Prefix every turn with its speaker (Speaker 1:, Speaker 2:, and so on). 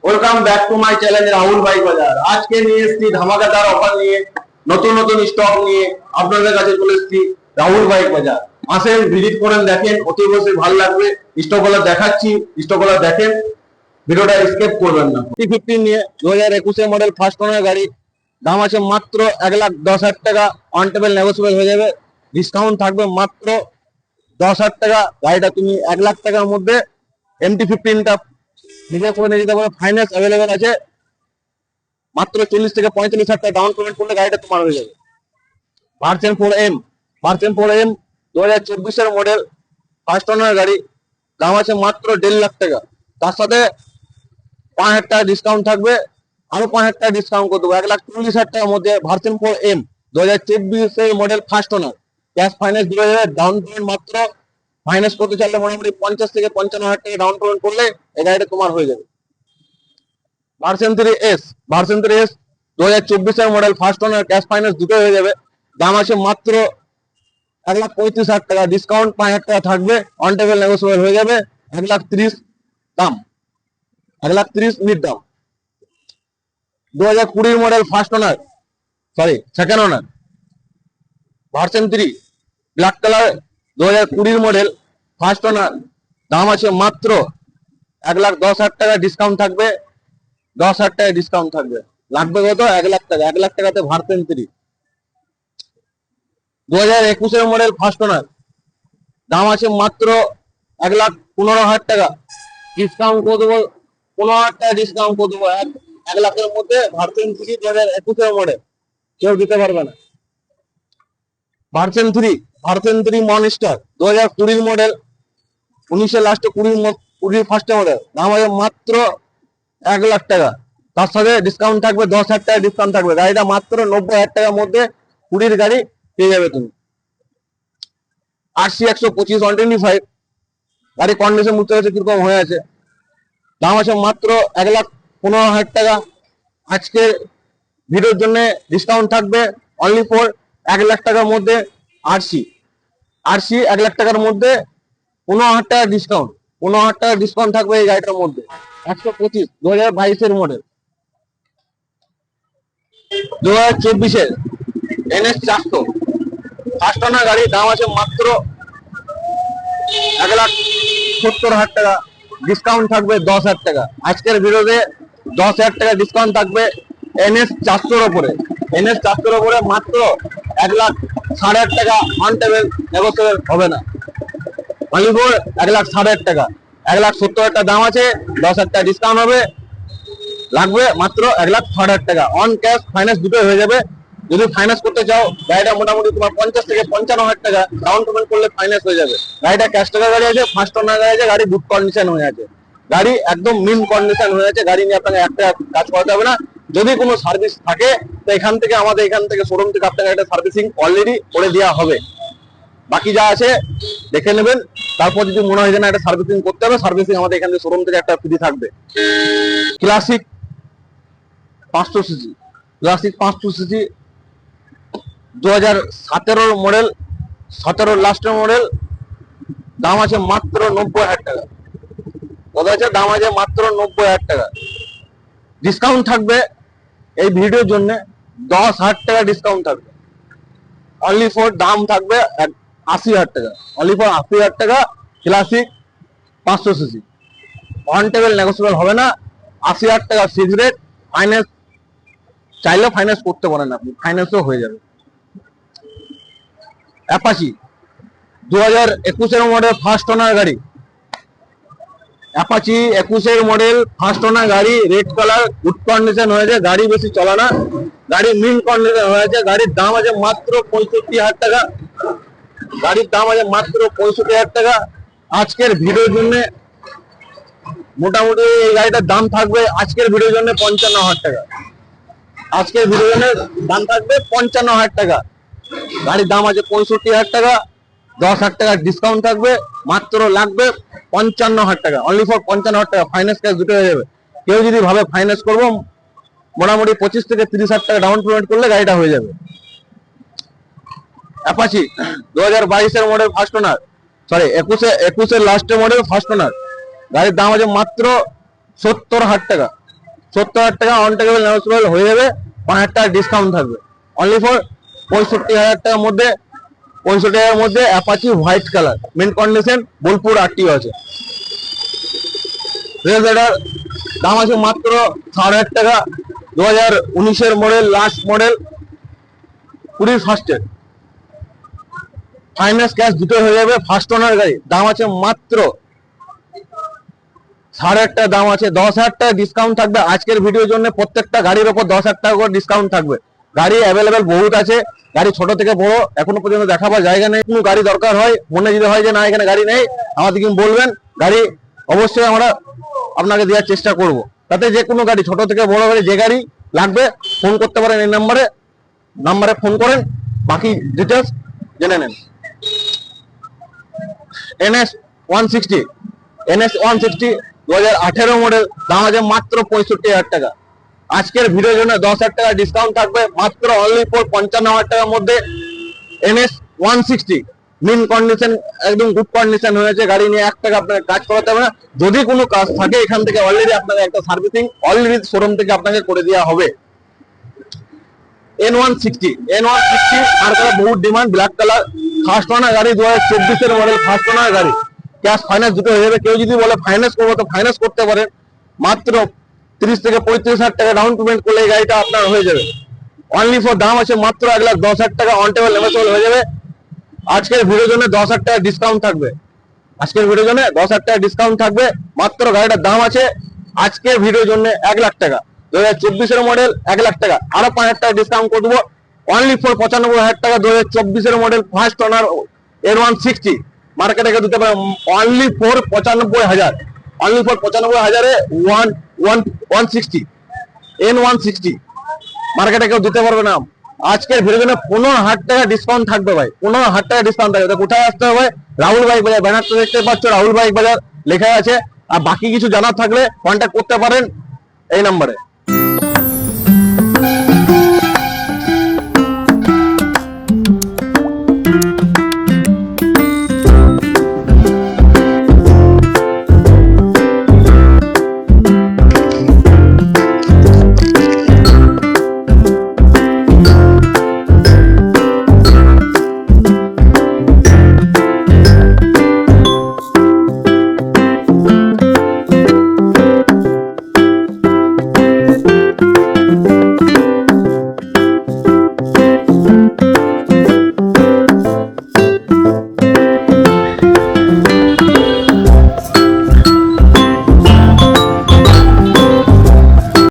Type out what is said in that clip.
Speaker 1: Welcome back to my channel Rahul bike বাজার। আজকে নিয়ে এসেছি ধামাকাদার অফার নিয়ে, নতুন নতুন স্টক নিয়ে আপনাদের কাছে চলে এসেছি রাহুল বাইক বাজার। আসেন, ভিজিট করেন, দেখেন, অতি অবশ্যই ভালো লাগবে। স্টকগুলো দেখাচ্ছি, স্টকগুলো দেখেন, ভিডিওটা স্কিপ করবেন না। T15 নিয়ে 2021 মডেল ফার্স্ট ওনার গাড়ি, দাম আছে মাত্র 1,10,000 টাকা। অন টেবল নেগোসিয়েবল হয়ে যাবে, ডিসকাউন্ট থাকবে মাত্র 10,000 টাকা। গাড়িটা তুমি 1,00,000 টাকার মধ্যে MT15টা নিজে করে নিয়ে যেতে পারো। ফাইন্যান্স অ্যাভেলেবেল আছে, মাত্র 40 থেকে 45,000 টাকা ডাউন পেমেন্ট করলে গাড়িটা তোমার হয়ে যাবে। Version 4M 2024 model first owner গাড়ি, দাম আছে মাত্র 1,50,000 টাকা। তার সাথে 5,000 টাকা ডিসকাউন্ট থাকবে, আরো 5,000 টাকা ডিসকাউন্ট করে দেবো। 1,40,000 টাকার মধ্যে version 4M 2024 model first owner, cash finance দিতে হবে। ডাউন পেমেন্ট মাত্র, ফাইন্যান্স করতে চাইলে মোটামুটি 50 থেকে 55,000 টাকা ডাউন পেমেন্ট করলে এই গাড়িটা তোমার হয়ে যাবে। Version 3S 2024 model first owner, cash finance দুটো হয়ে যাবে। দাম আছে মাত্র 1,35,000 টাকা, ডিসকাউন্ট 5,000 টাকা থাকবে, অন টেবল নেগোসিয়েবল হয়ে যাবে। 1,30,000 দাম, 1,30,000 মিড দাম। 2020 মডেল ফার্স্ট ওনার, সেকেন্ড ওনার, version 3 black colour, 2020 model first owner, দাম আছে মাত্র 1,10,000 টাকা, ডিসকাউন্ট থাকবে, 10,000 টাকা ডিসকাউন্ট থাকবে। লাগবে কত? 1,00,000 টাকা। 1,00,000 টাকাতে ভার্সন 3। 2021 মডেল ফার্স্ট ওনার, দাম আছে মাত্র 1,15,000 টাকা, ডিসকাউন্ট করে দেবো, 15,000 টাকা ডিসকাউন্ট করে দেবো। 1,00,000 মধ্যে ভার্সন 3 2021 মডেল কেউ দিতে পারবে না। ভার্সন 3 মনস্টার 2020 মডেল, 19 লাস্টে 20 ফার্স্ট মডেল, দাম আছে মাত্র 1,00,000 টাকা। তার সাথে ডিসকাউন্ট থাকবে, 10,000 টাকা ডিসকাউন্ট থাকবে। গাড়িটা মাত্র 90,000 টাকার মধ্যে 20 গাড়ি পেয়ে যাবে তুমি। RC 125 125 গাড়ি কন্ডিশন বুঝতে পারছে কিরকম হয়ে আছে। দাম আছে মাত্র 1,15,000 টাকা। আজকে ভিডিওর জন্য ডিসকাউন্ট থাকবে অনলি ফর 1,00,000 টাকার মধ্যে। RC 1,00,000 টাকার মধ্যে 15,000 টাকা ডিসকাউন্ট, 15,000 টাকা ডিসকাউন্ট থাকবে এই গাড়িটার মধ্যে। 125 2022 মডেল, 2024 NS 400 ফার্স্ট ওনার গাড়ি, দাম আছে মাত্র 1,70,000 টাকা, ডিসকাউন্ট থাকবে 10,000 টাকা। আজকের ভিডিওতে 10,000 টাকা ডিসকাউন্ট থাকবে NS 400 উপরে। NS 400 উপরে মাত্র 1,60,000 টাকা, অন টেবল নেগোসিয়েবল হবে না। অনলি ফর 1,60,000 টাকা। 1,70,000 টাকা দাম আছে, 10,000 টাকা ডিসকাউন্ট হবে, লাগবে মাত্র 1,60,000 টাকা। অন ক্যাশ ফাইন্যান্স দুটো হয়ে যাবে। যদি ফাইন্যান্স করতে চাও, গাড়িটা মোটামুটি তোমার 50 থেকে 55,000 টাকা ডাউন পেমেন্ট করলে ফাইন্যান্স হয়ে যাবে। গাড়িটা ক্যাশ টাকা গাড়ি আছে, ফার্স্ট ওনার গাড়ি আছে, গাড়ি গুড কন্ডিশন হয়ে আছে, গাড়ি একদম মিন কন্ডিশন হয়ে আছে। গাড়ি নিয়ে আপনাকে একটা কাজ করাতে হবে না। যদি কোনো সার্ভিস থাকে তো এখান থেকে, আমাদের এখান থেকে শোরুম থেকে আপনাকে একটা সার্ভিসিং অলরেডি করে দেওয়া হবে। বাকি যা আছে দেখে নেবেন, তারপর যদি মনে হয় যে না এটা সার্ভিসিং করতে হবে, সার্ভিসিং আমাদের এখান থেকে শোরুম থেকে একটা ফ্রি থাকবে। Classic 500cc, classic 500cc 2017 model, 17 লাস্টের মডেল, দাম আছে মাত্র 90,000 টাকা। কত আছে? দাম আছে মাত্র 90,000 টাকা। ডিসকাউন্ট থাকবে এই ভিডিওর জন্য 10,000 টাকা ডিসকাউন্ট থাকবে। অনলি ফর দাম থাকবে 80,000 টাকা, অনলি ফর 80,000 টাকা। Classic 500cc, on table negotiable হবে না। 80,000 টাকা ফিক্স রেট। ফাইন্যান্স চাইলেও ফাইন্যান্স করতে পারেন আপনি, ফাইন্যান্সও হয়ে যাবে। অ্যাপাচি 2021 মডেল ফার্স্ট ওনার গাড়ি, অ্যাপাচি 21 মডেল ফার্স্ট ওনার গাড়ি, রেড কালার, গুড কন্ডিশন হয়েছে, গাড়ি বেশি চলা না, গাড়ি মিন কন্ডিশন হয়েছে। গাড়ির দাম আছে মাত্র 65,000 টাকা, গাড়ির দাম আছে মাত্র 65,000 টাকা। আজকের ভিডিওর জন্য মোটামুটি এই গাড়িটার দাম থাকবে আজকের ভিডিওর জন্য 55,000 টাকা। আজকের ভিডিওর জন্য দাম থাকবে 55,000 টাকা। গাড়ির দাম আছে 65,000 টাকা, 10,000 টাকা ডিসকাউন্ট থাকবে, মাত্র লাগবে 55,000 টাকা, অনলি ফর 55,000 টাকা। ফাইন্যান্স ক্যাশ দুটো হয়ে যাবে। কেউ যদি ভাবে ফাইন্যান্স করবো, মোটামুটি 25 থেকে 30,000 টাকা ডাউন পেমেন্ট করলে গাড়িটা হয়ে যাবে। অ্যাপাচি 2022 মডেল ফার্স্ট ওনার, 21 লাস্টের মডেল ফার্স্ট ওনার, গাড়ির দাম আছে মাত্র 70,000 টাকা। 70,000 টাকা অন টেকেবল নেগোশিয়েবল হয়ে যাবে, 5,000 টাকা ডিসকাউন্ট থাকবে। অনলি ফর 65,000 টাকার মধ্যে, 65,000 মধ্যে Apache white colour mint condition Bolpur RTO আছে। এটার দাম আছে মাত্র 7,500 টাকা। 2019-এর মডেল, লাস্ট মডেল, 20 ফার্স্টের, ফাইন্যান্স ক্যাশ দুটো হয়ে যাবে, ফার্স্ট ওনার গাড়ি। দাম আছে মাত্র 7,500 টাকা দাম আছে। 10,000 টাকা ডিসকাউন্ট থাকবে আজকের ভিডিওর জন্য। প্রত্যেকটা গাড়ির ওপর 10,000 টাকা করে ডিসকাউন্ট থাকবে। গাড়ি অ্যাভেলেবেল বহুত আছে, গাড়ি ছোট থেকে বড়, এখনো পর্যন্ত দেখাবার জায়গা নেই। কোনো গাড়ি দরকার হয়, মনে যদি হয় যে না এখানে গাড়ি নেই, আমাদেরকে বলবেন, গাড়ি অবশ্যই আমরা আপনাকে দেওয়ার চেষ্টা করব। তাতে যে কোনো গাড়ি, ছোট থেকে বড় গাড়ি, যে গাড়ি লাগবে ফোন করতে পারেন। এই নাম্বারে ফোন করেন, বাকি ডিটেলস জেনে নেন। NS 160, NS 160 2018 মডেল, দাম আছে মাত্র 65,000 টাকা। আজকের ভিডিওর জন্য 10,000 টাকা ডিসকাউন্ট থাকবে মাত্র অনলি ফর 55,000 টাকার মধ্যে। NS 160 মিন কন্ডিশন, একদম গুড কন্ডিশন হয়েছে। গাড়ি নিয়ে 1 টাকা আপনাকে কাজ করাতে হবে না। যদি কোনো কাজ থাকে এখান থেকে অলরেডি আপনাকে একটা সার্ভিসিং অলরেডি শোরুম থেকে আপনাকে করে দেওয়া হবে। N160 মার্কেটে বহুত demand, black colour, first owner গাড়ি, 2024-এর মডেল, ফার্স্ট ওনার গাড়ি। ক্যাশ ফাইন্যান্স দুটো হয়ে যাবে। কেউ যদি বলে ফাইন্যান্স করবো তো ফাইন্যান্স করতে পারেন। মাত্র 30 থেকে 35,000 টাকা ডাউন পেমেন্ট করলে এই গাড়িটা আপনার হয়ে যাবে। অনলি ফর দাম আছে মাত্র 1,10,000 টাকা, অন টেবল নেগোশিয়েবল হয়ে যাবে। আজকের ভিডিওর জন্য 10,000 টাকা ডিসকাউন্ট থাকবে। আজকের ভিডিওর জন্য 10,000 টাকা ডিসকাউন্ট থাকবে। মাত্র গাড়িটার দাম আছে আজকের ভিডিওর জন্য 1,00,000 টাকা। 2024-এর মডেল, 1,00,000 টাকা, আরো 5,000 টাকা ডিসকাউন্ট করে দেবো। অনলি ফর 95,000 টাকা। 2024-এর মডেল, ফার্স্ট ওনার N160 মার্কেটে দিতে পারে অনলি ফর 95,000। অনলি ফর 95,000-এ 160 N160 মার্কেটে কেউ দিতে পারবে না। আজকের ভিডিওর জন্য 15,000 টাকা ডিসকাউন্ট থাকবে ভাই, 15,000 টাকা ডিসকাউন্ট থাকবে। তো কোথায় আসতে হবে? রাহুল বাইক বাজার, ব্যানারটা দেখতে পাচ্ছ, রাহুল বাইক বাজার লেখা আছে। আর বাকি কিছু জানার থাকলে কন্ট্যাক্ট করতে পারেন এই নাম্বারে।